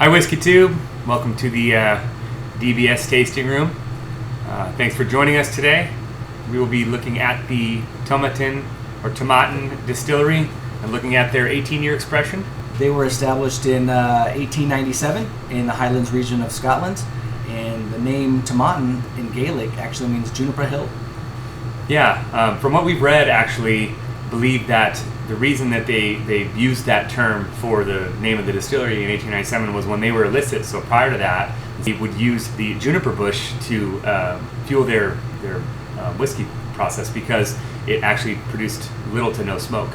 Hi, Whiskey Tube. Welcome to the DBS tasting room. Thanks for joining us today. We will be looking at the Tomatin distillery and looking at their 18-year expression. They were established in 1897 in the Highlands region of Scotland, and the name Tomatin in Gaelic actually means juniper hill. Yeah, from what we've read, actually believe that the reason that they used that term for the name of the distillery in 1897 was when they were illicit. So prior to that, they would use the juniper bush to fuel their whiskey process because it actually produced little to no smoke.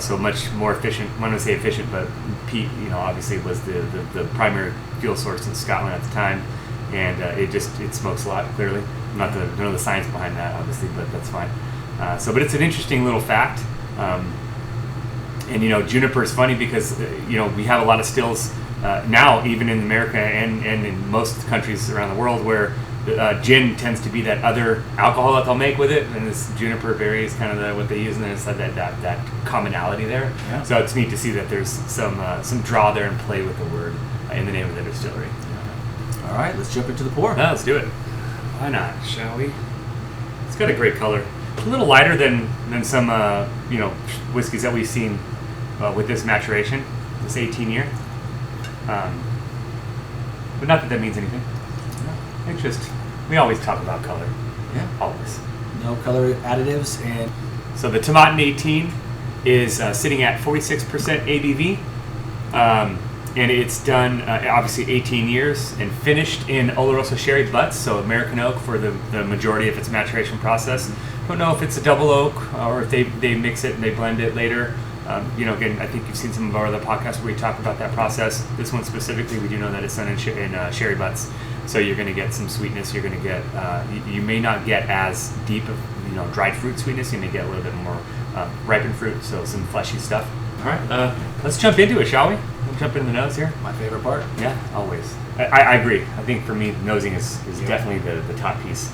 So much more efficient. I want to say efficient, but peat, obviously was the primary fuel source in Scotland at the time, and it smokes a lot. Clearly, don't know the science behind that, obviously, but that's fine. But it's an interesting little fact. And juniper is funny because we have a lot of stills now, even in America and in most countries around the world, where gin tends to be that other alcohol that they'll make with it, and this juniper berry is kind of what they use, and then it's that commonality there. Yeah. So it's neat to see that there's some draw there and play with the word in the name of the distillery. All right, let's jump into the pour. Let's do it. Why not? Shall we? It's got a great color. A little lighter than some whiskeys that we've seen with this maturation, this 18-year. But not that means anything. No. It's just, we always talk about color. Yeah. Always. No color additives. And so the Tomatin 18 is sitting at 46% ABV. And it's done, obviously, 18 years and finished in Oloroso sherry butts, so American oak for the majority of its maturation process. Don't know if it's a double oak or if they mix it and they blend it later. Again, I think you've seen some of our other podcasts where we talk about that process. This one specifically, we do know that it's done in sherry butts, so you're going to get some sweetness. You're going to get, you may not get as deep of dried fruit sweetness. You may get a little bit more ripened fruit, so some fleshy stuff. All right, let's jump into it, shall we? We'll jump into the nose here. My favorite part. Yeah, always. I agree. I think for me, nosing is definitely the top piece.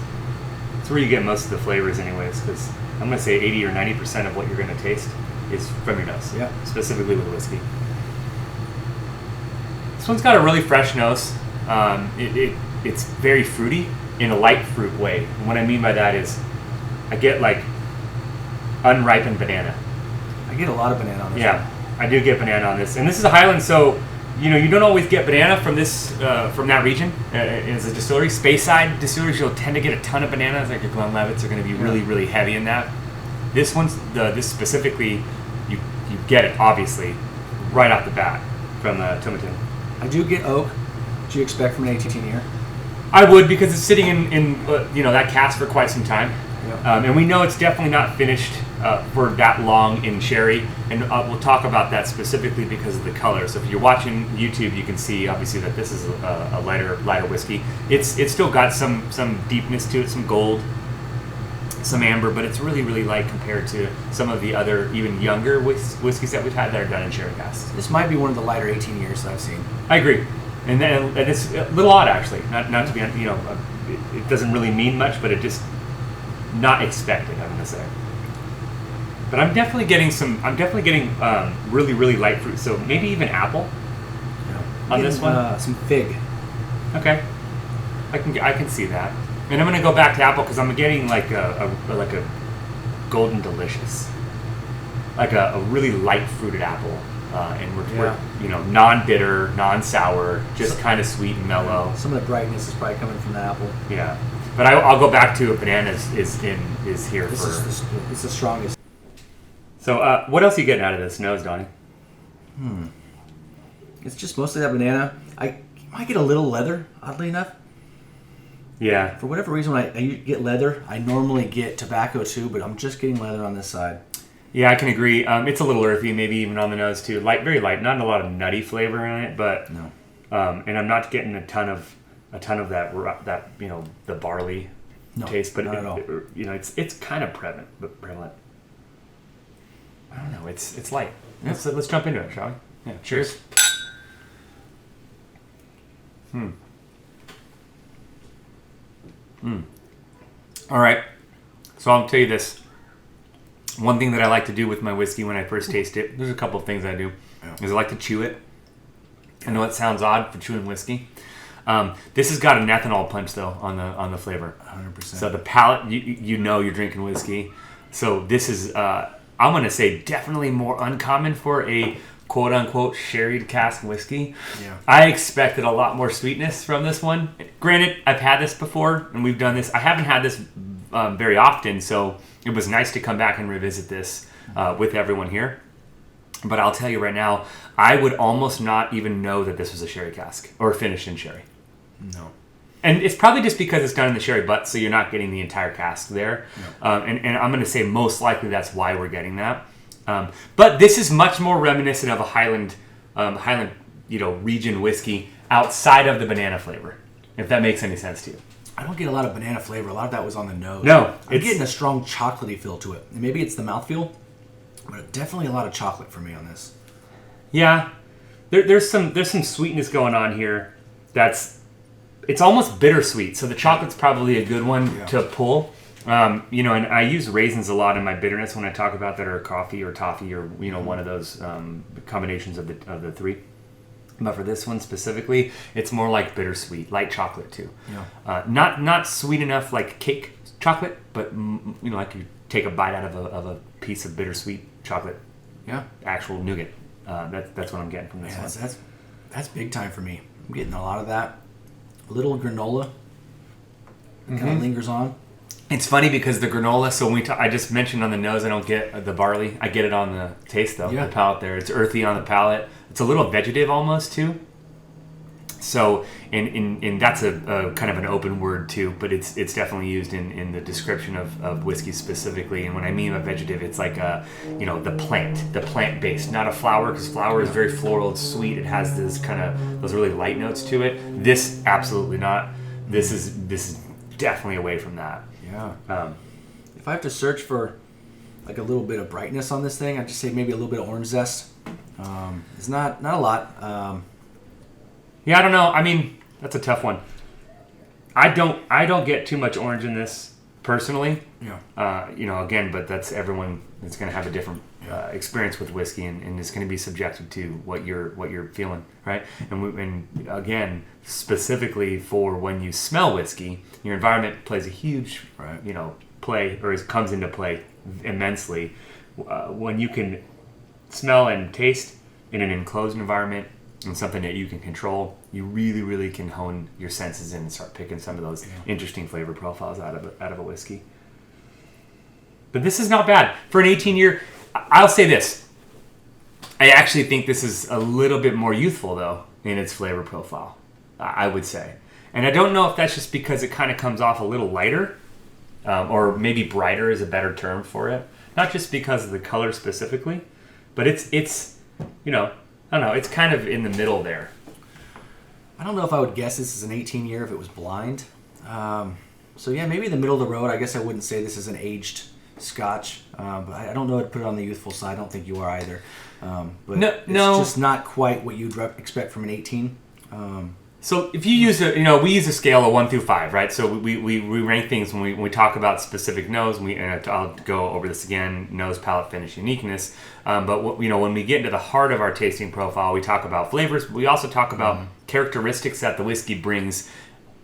It's where you get most of the flavors anyways, because I'm going to say 80 or 90% of what you're going to taste is from your nose. Yeah. Specifically with whiskey. This one's got a really fresh nose. It's very fruity in a light fruit way. And what I mean by that is I get like unripened banana. I get a lot of banana on this. Yeah, I do get banana on this. And this is a Highlands, so you don't always get banana from that region. As a distillery, Speyside distilleries, you'll tend to get a ton of bananas. Like your Glenlivets are going to be really, really heavy in that. This one's this specifically, you get it obviously right off the bat from Tomatin. I do get oak. What do you expect from an 18-year? I would, because it's sitting in that cask for quite some time. Yep. And we know it's definitely not finished for that long in sherry, and we'll talk about that specifically because of the color. So if you're watching YouTube, you can see obviously that this is a lighter whiskey. It's still got some deepness to it, some gold, some amber, but it's really, really light compared to some of the other even younger whiskeys that we've had that are done in sherry casks. This might be one of the lighter 18 years that I've seen. I agree, and it's a little odd actually. Not to be it doesn't really mean much, but it just not expected, I'm gonna say. But I'm definitely getting really, really light fruit. So maybe even apple on this one. Some fig. Okay, I can see that. And I'm gonna go back to apple because I'm getting like a golden delicious, like a really light fruited apple, and we're non-bitter, non-sour, just kind of sweet and mellow. Some of the brightness is probably coming from the apple. Yeah. But I'll go back to a banana is here It's the strongest. So what else are you getting out of this nose, Donnie? It's just mostly that banana. I might get a little leather, oddly enough. Yeah. For whatever reason, when I get leather, I normally get tobacco too, but I'm just getting leather on this side. Yeah, I can agree. It's a little earthy, maybe even on the nose too. Light, very light. Not a lot of nutty flavor in it, but no. And I'm not getting a ton of that the barley taste, but not at all. It's kind of prevalent. I don't know. It's light. Yeah. Let's jump into it, shall we? Yeah. Cheers. All right. So I'll tell you this. One thing that I like to do with my whiskey when I first taste it, there's a couple of things I do, is I like to chew it. I know it sounds odd for chewing whiskey. This has got an ethanol punch though on the flavor. 100%. So the palate, you know you're drinking whiskey. So this is I'm gonna say definitely more uncommon for a quote unquote sherried cask whiskey. Yeah. I expected a lot more sweetness from this one. Granted, I've had this before and we've done this. I haven't had this very often, so it was nice to come back and revisit this with everyone here. But I'll tell you right now, I would almost not even know that this was a sherry cask or finished in sherry. No. And it's probably just because it's done in the sherry butt, so you're not getting the entire cask there. No. And I'm going to say most likely that's why we're getting that. But this is much more reminiscent of a Highland, region whiskey outside of the banana flavor, if that makes any sense to you. I don't get a lot of banana flavor. A lot of that was on the nose. No, I'm getting a strong chocolatey feel to it. And maybe it's the mouthfeel, but definitely a lot of chocolate for me on this. Yeah, there's some sweetness going on here. It's almost bittersweet. So the chocolate's probably a good one to pull. And I use raisins a lot in my bitterness when I talk about that, or coffee or toffee, or one of those combinations of the three. But for this one specifically, it's more like bittersweet, light chocolate too. Yeah. Not sweet enough like cake chocolate, but like you take a bite out of a piece of bittersweet chocolate. Yeah. Actual nougat. That's what I'm getting from this one. That's big time for me. I'm getting a lot of that. A little granola. Kind of lingers on. It's funny because the granola, so when I just mentioned on the nose, I don't get the barley. I get it on the taste, though, the palate there. It's earthy on the palate. It's a little vegetative almost, too. So, and that's a kind of an open word, too, but it's definitely used in the description of whiskey specifically. And when I mean a vegetative, it's like the plant-based, not a flower, because flower is very floral, it's sweet. It has this kind of, those really light notes to it. This, absolutely not. This is definitely away from that. Yeah. If I have to search for like a little bit of brightness on this thing, I'd just say maybe a little bit of orange zest. It's not a lot. Yeah, I don't know. I mean, that's a tough one. I don't get too much orange in this personally. Yeah. Again, but that's everyone is going to have a different experience with whiskey, and it's going to be subjected to what you're feeling, right? And again, specifically for when you smell whiskey, your environment plays a huge, play, or comes into play immensely. When you can smell and taste in an enclosed environment and something that you can control, you really, really can hone your senses in and start picking some of those interesting flavor profiles out of a whiskey. But this is not bad for an 18-year. I'll say this. I actually think this is a little bit more youthful, though, in its flavor profile, I would say. And I don't know if that's just because it kind of comes off a little lighter, or maybe brighter is a better term for it. Not just because of the color specifically, but it's I don't know, it's kind of in the middle there. I don't know if I would guess this is an 18-year if it was blind. So yeah, maybe in the middle of the road. I guess I wouldn't say this is an aged Scotch, but I don't know how to put it on the youthful side. I don't think you are either. But it's just not quite what you'd expect from an 18. So if you use we use a scale of 1 through 5, right? So we rank things when we talk about specific nose. And I'll go over this again: nose, palate, finish, uniqueness. But when we get into the heart of our tasting profile, we talk about flavors. But we also talk about characteristics that the whiskey brings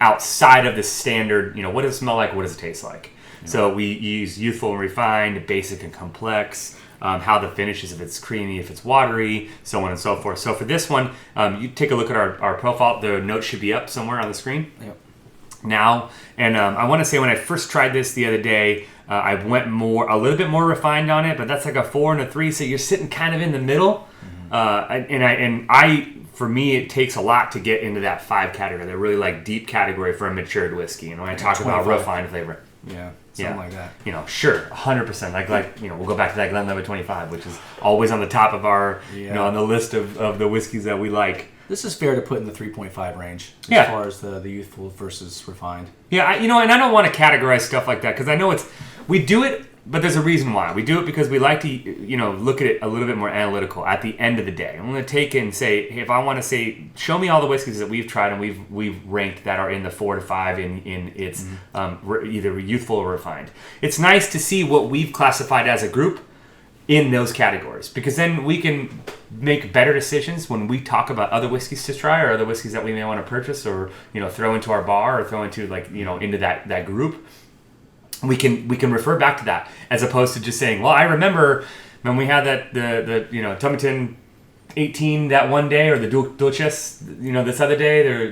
outside of the standard. What does it smell like? What does it taste like? Yeah. So we use youthful and refined, basic and complex. How the finish is, if it's creamy, if it's watery, so on and so forth. So for this one, you take a look at our profile. The note should be up somewhere on the screen now. And I want to say when I first tried this the other day, I went a little bit more refined on it, but that's like a 4 and a 3, so you're sitting kind of in the middle. For me, it takes a lot to get into that 5 category, that really like deep category for a matured whiskey. And when I talk 25. About refined flavor. Yeah. Something like that. Sure, 100%. Like we'll go back to that Glenlivet 25, which is always on the top of our, on the list of the whiskeys that we like. This is fair to put in the 3.5 range as far as the youthful versus refined. Yeah, and I don't want to categorize stuff like that because I know we do it, but there's a reason why. We do it because we like to, look at it a little bit more analytical at the end of the day. I'm going to take and say, hey, if I want to say, show me all the whiskeys that we've tried and we've ranked that are in the 4 to 5 in its either youthful or refined. It's nice to see what we've classified as a group in those categories, because then we can make better decisions when we talk about other whiskeys to try or other whiskeys that we may want to purchase or throw into our bar or throw into into that group. We can refer back to that as opposed to just saying, well, I remember when we had that the Tomatin 18 that one day or the Duchess this other day.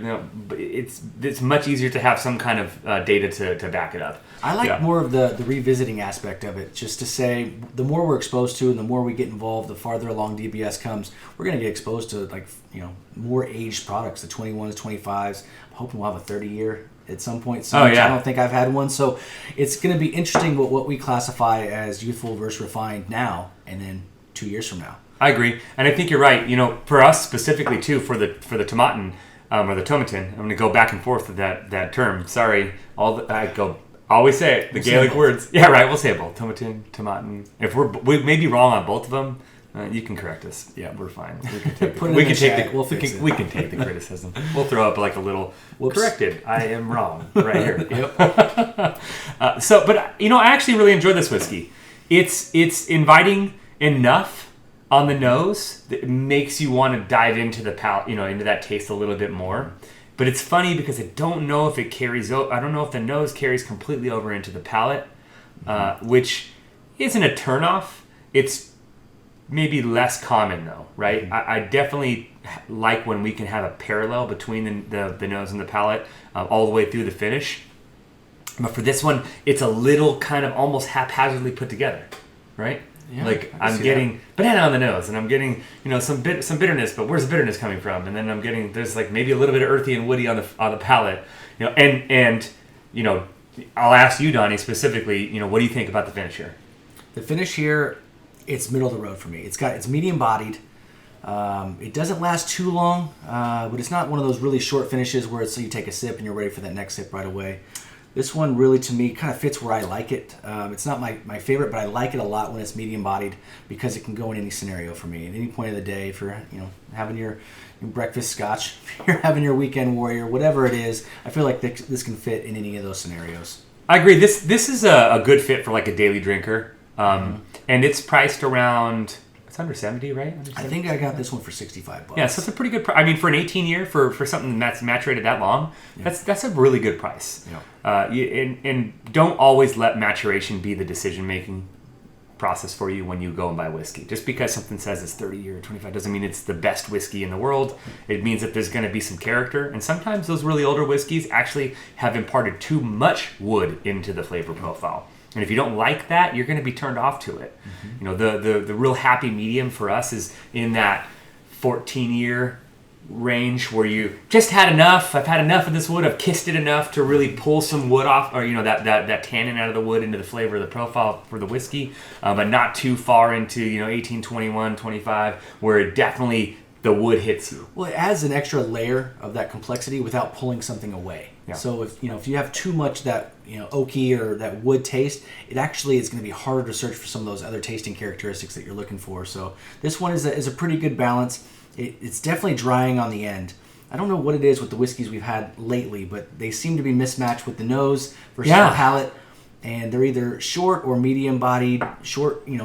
It's much easier to have some kind of data to back it up. I like more of the revisiting aspect of it, just to say the more we're exposed to and the more we get involved, the farther along DBS comes, we're going to get exposed to more aged products, the 21s, 25s. I'm hoping we'll have a 30-year at some point soon. I don't think I've had one, so it's going to be interesting what we classify as youthful versus refined now and then 2 years from now. I agree, and I think you're right. For us specifically too, for the Tomatin or the Tomatin, I'm going to go back and forth with that term. Sorry, always say it, the Gaelic words. Yeah, right. We'll say it both. Tomatin, Tomatin. If we may be wrong on both of them, you can correct us. Yeah, we're fine. We can take the criticism. We'll throw up like a little corrected. I am wrong right here. Yep. But I actually really enjoy this whiskey. It's inviting enough on the nose that it makes you want to dive into the palate, into that taste a little bit more. But it's funny because I don't know if it carries over. I don't know if the nose carries completely over into the palate, which isn't a turnoff. It's maybe less common though, right? Mm-hmm. I definitely like when we can have a parallel between the nose and the palate all the way through the finish. But for this one, it's a little kind of almost haphazardly put together, right? Yeah, I'm getting banana on the nose, and I'm getting some bitterness. But where's the bitterness coming from? And then I'm getting there's maybe a little bit of earthy and woody on the palate. And I'll ask you, Donnie, specifically. What do you think about the finish here? The finish here, it's middle of the road for me. It's medium bodied. It doesn't last too long, but it's not one of those really short finishes where you take a sip and you're ready for that next sip right away. This one really, to me, kind of fits where I like it. It's not my favorite, but I like it a lot when it's medium-bodied because it can go in any scenario for me. At any point of the day, if you're having your breakfast scotch, if you're having your weekend warrior, whatever it is, I feel like this can fit in any of those scenarios. I agree. This is a good fit for a daily drinker, and it's priced around. It's under 70, right? Under 70? I think I got this one for $65. Yeah, so it's a pretty good price. I mean, for an 18-year, for something that's maturated that long, that's a really good price. Yeah. And don't always let maturation be the decision-making process for you when you go and buy whiskey. Just because something says it's 30 or 25 doesn't mean it's the best whiskey in the world. It means that there's going to be some character. And sometimes those really older whiskeys actually have imparted too much wood into the flavor profile. And if you don't like that, you're going to be turned off to it. Mm-hmm. The real happy medium for us is in that 14-year range where you just had enough. I've had enough of this wood. I've kissed it enough to really pull some wood off, or that tannin out of the wood into the flavor of the profile for the whiskey, but not too far into 18, 21, 25, where it definitely the wood hits you. Well, it adds an extra layer of that complexity without pulling something away. Yeah. So if you have too much that oaky or that wood taste, it actually is going to be harder to search for some of those other tasting characteristics that you're looking for. So this one is a pretty good balance. It's definitely drying on the end. I don't know what it is with the whiskeys we've had lately, but they seem to be mismatched with the nose versus the palate, and they're either short or medium bodied,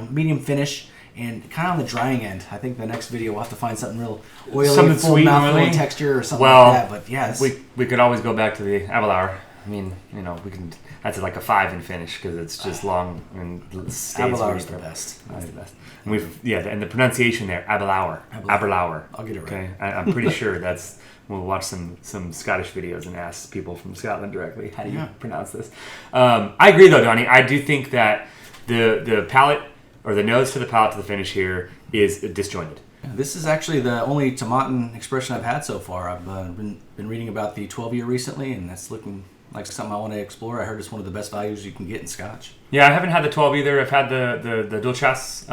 medium finish, and kind of on the drying end. I think the next video we'll have to find something real oily, something full sweet, mouthful texture or something like that. But yeah, we could always go back to the Abelauer. I mean, we can. That's like a 5 in finish because it's just long and stays. Abelauer's the best. That's the best. And and the pronunciation there, Abelauer. Abelauer. I'll get it right. Okay, I'm pretty sure that's. We'll watch some Scottish videos and ask people from Scotland directly, how do you pronounce this? I agree though, Donnie. I do think that the palate or the nose to the palate to the finish here is disjointed. This is actually the only Tomatin expression I've had so far. I've been reading about the 12-year recently, and that's looking like something I want to explore. I heard it's one of the best values you can get in Scotch. Yeah, I haven't had the 12 either. I've had the Duchess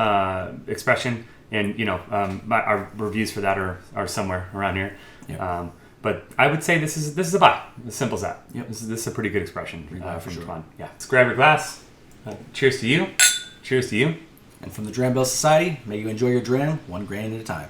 expression, and our reviews for that are somewhere around here. Yep. But I would say this is a buy. As simple as that. Yep. This is a pretty good expression from Tomatin. Yeah. Let's grab your glass. Cheers to you. Cheers to you. And from the Dram Bell Society, may you enjoy your dram 1 grain at a time.